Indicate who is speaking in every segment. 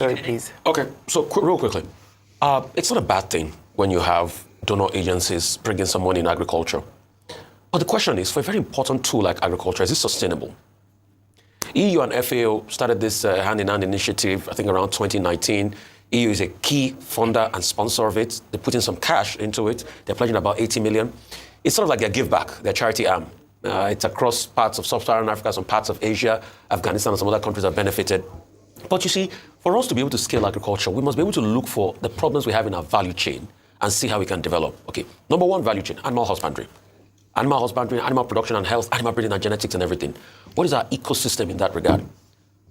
Speaker 1: Sorry, please.
Speaker 2: Okay, so real quickly. It's not a bad thing when you have donor agencies bringing some money in agriculture. But the question is, for a very important tool like agriculture, is it sustainable? EU and FAO started this hand-in-hand initiative, I think around 2019. EU is a key funder and sponsor of it. They're putting some cash into it. They're pledging about 80 million. It's sort of like their give back, their charity arm. It's across parts of sub-Saharan Africa, some parts of Asia, Afghanistan, and some other countries have benefited. But you see, for us to be able to scale agriculture, we must be able to look for the problems we have in our value chain and see how we can develop. Okay, number one value chain, animal husbandry. Animal husbandry, animal production and health, animal breeding and genetics and everything. What is our ecosystem in that regard?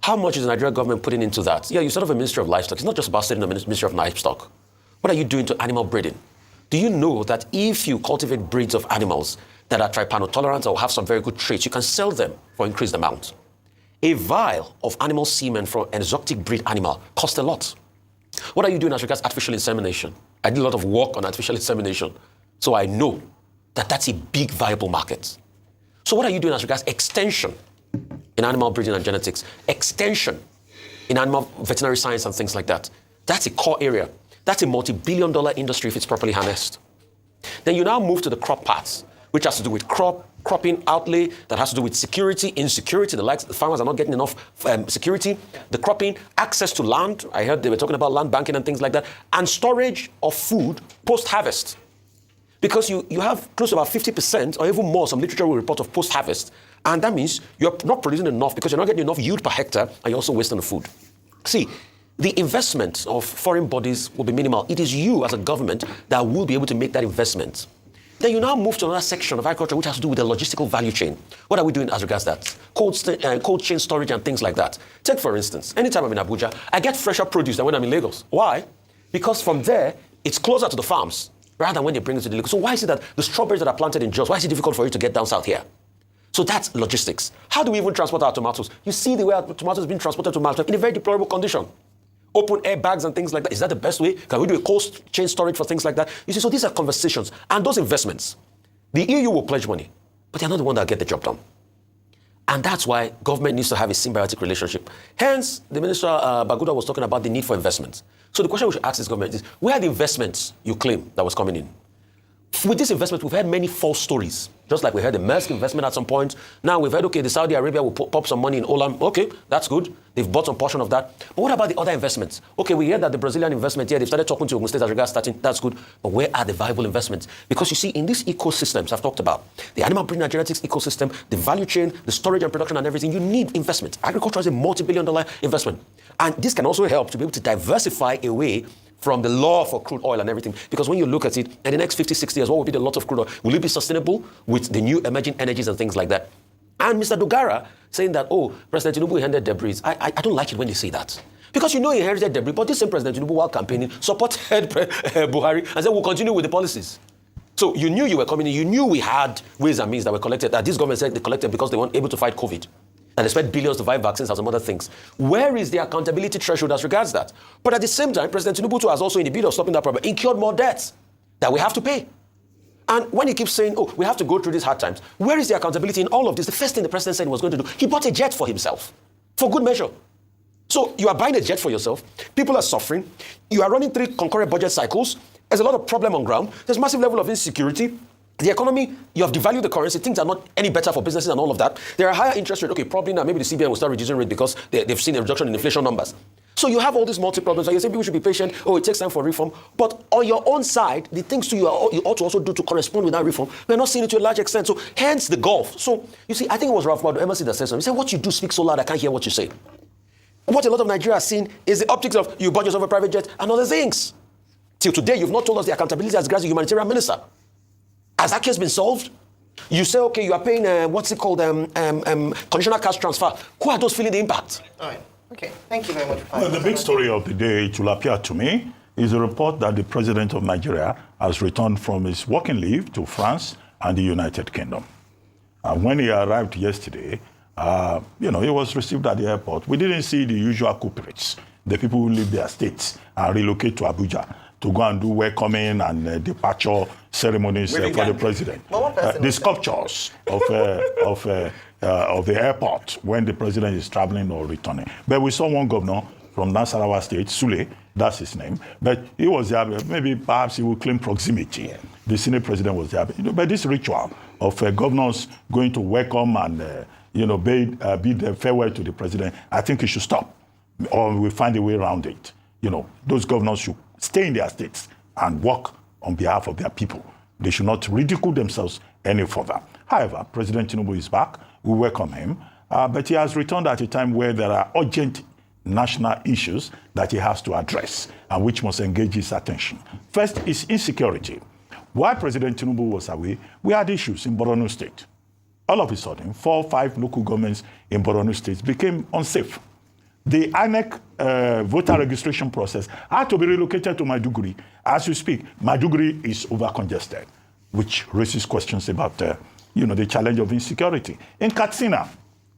Speaker 2: How much is the Nigerian government putting into that? Yeah, you set up a Ministry of Livestock. It's not just about setting a Ministry of Livestock. What are you doing to animal breeding? Do you know that if you cultivate breeds of animals that are trypanotolerant or have some very good traits, you can sell them for increased amount? A vial of animal semen from an exotic breed animal costs a lot. What are you doing as regards artificial insemination? I did a lot of work on artificial insemination, so I know that that's a big viable market. So what are you doing as regards extension in animal breeding and genetics, extension in animal veterinary science and things like that? That's a core area. That's a multi-billion-dollar industry if it's properly harnessed. Then you now move to the crop parts, which has to do with cropping outlay, that has to do with security, insecurity, the farmers are not getting enough security, the cropping, access to land, I heard they were talking about land banking and things like that, and storage of food post-harvest. Because you have close to about 50% or even more, some literature will report of post-harvest, and that means you're not producing enough because you're not getting enough yield per hectare, and you're also wasting the food. See, the investment of foreign bodies will be minimal. It is you as a government that will be able to make that investment. Then you now move to another section of agriculture which has to do with the logistical value chain. What are we doing as regards that? Cold chain storage and things like that. Take, for instance, anytime I'm in Abuja, I get fresher produce than when I'm in Lagos. Why? Because from there, it's closer to the farms rather than when they bring it to the Lagos. So why is it that the strawberries that are planted in Jos, why is it difficult for you to get down south here? So that's logistics. How do we even transport our tomatoes? You see the way our tomatoes are being transported to market in a very deplorable condition. Open air bags and things like that. Is that the best way? Can we do a cold chain storage for things like that? You see, so these are conversations. And those investments, the EU will pledge money, but they're not the one that get the job done. And that's why government needs to have a symbiotic relationship. Hence, the Minister Baguda was talking about the need for investments. So the question we should ask this government is, where are the investments you claim that was coming in? With this investment, we've heard many false stories. Just like we heard the Maersk investment at some point. Now we've heard, okay, the Saudi Arabia will pop some money in Olam. Okay, that's good. They've bought some portion of that. But what about the other investments? Okay, we hear that the Brazilian investment here, they've started talking to Ogun State as regards starting. That's good. But where are the viable investments? Because you see, in these ecosystems I've talked about, the animal breeding and genetics ecosystem, the value chain, the storage and production and everything, you need investment. Agriculture is a multi-billion-dollar investment. And this can also help to be able to diversify away from the law for crude oil and everything. Because when you look at it, in the next 50, 60 years, what will be the lot of crude oil? Will it be sustainable with the new emerging energies and things like that? And Mr. Dogara saying that, oh, President Tinubu inherited debris. I don't like it when they say that. Because you know he inherited debris, but this same President Tinubu, while campaigning, supported Buhari and said, we'll continue with the policies. So you knew you were coming in, you knew we had ways and means that were collected, that this government said they collected because they weren't able to fight COVID. And they spent billions to buy vaccines and some other things. Where is the accountability threshold as regards that? But at the same time, President Tinubu has also, in the bid of stopping that problem, incurred more debts that we have to pay. And when he keeps saying, oh, we have to go through these hard times, where is the accountability in all of this? The first thing the president said he was going to do, he bought a jet for himself, for good measure. So you are buying a jet for yourself, people are suffering, you are running 3 concurrent budget cycles, there's a lot of problem on ground, there's massive level of insecurity. The economy, you have devalued the currency, things are not any better for businesses and all of that. There are higher interest rates. Okay, probably now maybe the CBN will start reducing rate because they've seen a reduction in inflation numbers. So you have all these multi-problems, and you say people should be patient, oh, it takes time for reform. But on your own side, the things you ought to also do to correspond with that reform, we're not seeing it to a large extent. So hence the gulf. So you see, I think it was Ralph Waldo Emerson that said something. He said, what you do speaks so loud, I can't hear what you say. What a lot of Nigeria are seeing is the optics of you budget over private jet and other things. Till today, you've not told us the accountability as regards the humanitarian minister. Has that case been solved? You say, okay, you are paying, conditional cash transfer. Who are those feeling the impact?
Speaker 1: All right. Okay. Thank you very much.
Speaker 3: Well, the big story of the day, it will appear to me, is a report that the president of Nigeria has returned from his working leave to France and the United Kingdom. When he arrived yesterday, he was received at the airport. We didn't see the usual culprits, the people who leave their states and relocate to Abuja to go and do welcoming and departure ceremonies for the president. The sculptures of the airport when the president is traveling or returning. But we saw one governor from Nasarawa State, Sule, that's his name. But he was there, maybe perhaps he would claim proximity. Yeah. The Senate president was there. But this ritual of governors going to welcome and, bid farewell to the president, I think it should stop. Or we'll find a way around it. Those governors should stay in their states and work on behalf of their people. They should not ridicule themselves any further. However, President Tinubu is back. We welcome him. But he has returned at a time where there are urgent national issues that he has to address and which must engage his attention. First is insecurity. While President Tinubu was away, we had issues in Borno State. All of a sudden, 4 or 5 local governments in Borno State became unsafe. The INEC voter registration process had to be relocated to Maiduguri. As we speak, Maiduguri is over-congested, which raises questions about the challenge of insecurity. In Katsina,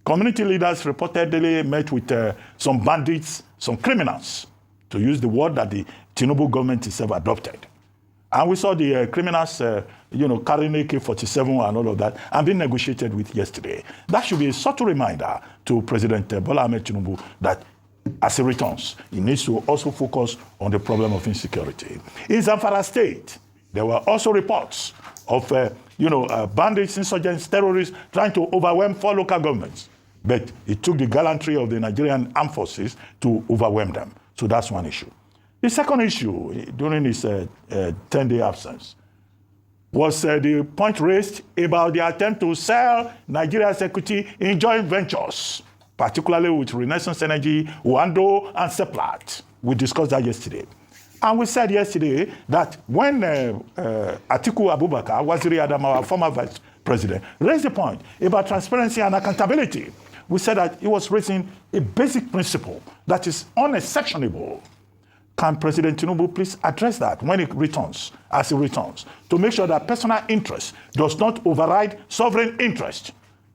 Speaker 3: community leaders reportedly met with some bandits, some criminals, to use the word that the Tinubu government itself adopted. And we saw the criminals, carrying AK-47 and all of that, and being negotiated with yesterday. That should be a subtle reminder to President Bola Ahmed Tinubu that as he returns, he needs to also focus on the problem of insecurity. In Zamfara State, there were also reports of, bandits, insurgents, terrorists trying to overwhelm 4 local governments. But it took the gallantry of the Nigerian armed forces to overwhelm them. So that's one issue. The second issue during his 10-day absence was the point raised about the attempt to sell Nigeria's equity in joint ventures, particularly with Renaissance Energy, Wando, and Seplat. We discussed that yesterday. And we said yesterday that when Atiku Abubakar, Waziri Adam, our former vice president, raised the point about transparency and accountability, we said that he was raising a basic principle that is unexceptionable. Can President Tinubu please address that when he returns, as he returns, to make sure that personal interest does not override sovereign interest,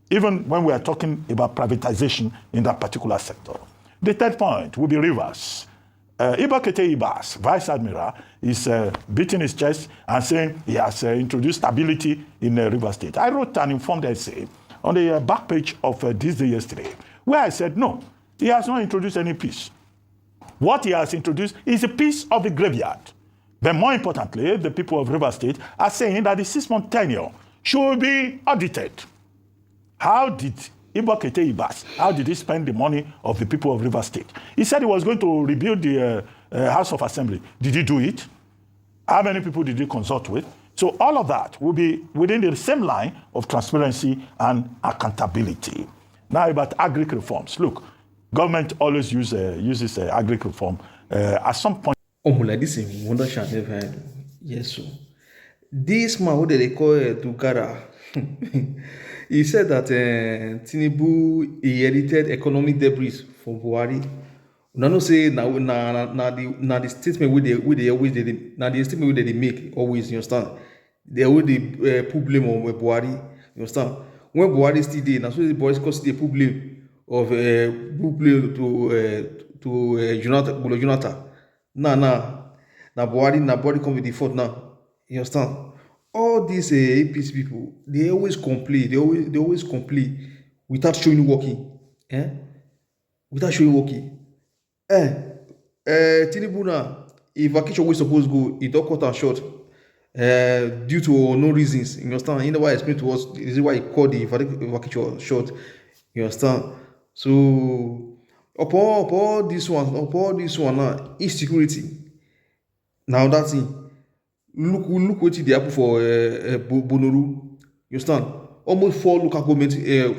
Speaker 3: even when we are talking about privatization in that particular sector. The third point will be rivers. Ibakete Ibas, Vice Admiral, is beating his chest and saying he has introduced stability in River State. I wrote an informed essay on the back page of This Day yesterday, where I said, no, he has not introduced any peace. What he has introduced is a piece of the graveyard. But more importantly, the people of River State are saying that the 6-month tenure should be audited. How did Ibakete Ibas, how did he spend the money of the people of River State? He said he was going to rebuild the House of Assembly. Did he do it? How many people did he consult with? So all of that will be within the same line of transparency and accountability. Now about agric reforms. Look, government always uses agric reform at some point.
Speaker 4: Like this in wonder shall never end. Yes, so this man who they call Dogara, he said that Tinubu inherited economic debris from Buhari. Now no say now the statement they always the statement they make always, you understand. They always put blame on Buhari, you understand. When Buhari still there, now so the boys cause the put blame of Jonathan. Now Buhari come with the fault now. You understand? All these APC people, they always complain. They always complain without showing working. Without showing working. Tinubu now, if vacation was supposed to go, it don't cut and short. Due to no reasons. You understand? You know why I explained to us, this is why he called the vacation short. You understand? So upon all this one now, insecurity. Now that's it. Look what they happen for Bonoru. You understand? Almost 4 local government. You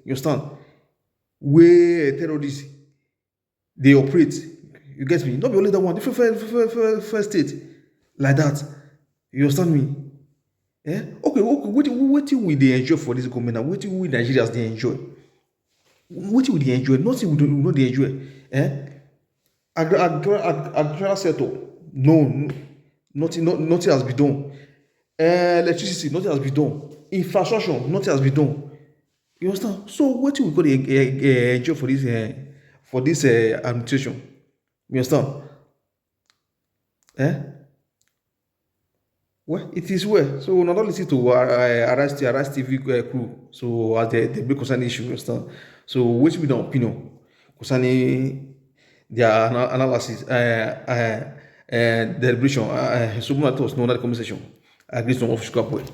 Speaker 4: understand? Where terrorists they operate. You get me? Not be only that one. Different first state like that. You understand me? Okay. What will they enjoy for this government? And what will Nigerians they enjoy? What will they enjoy? Nothing will not they enjoy. Agricultural sector. No. Nothing has been done. Electricity, nothing has been done. Infrastructure, nothing has been done. You understand? So what we going to enjoy for this administration? You understand? Well, it is well. So not only listen to Arise TV crew. So as the big concern issue, you understand? So which be the opinion concerning their analysis, deliberation, so much was known at the conversation. I agree on official point.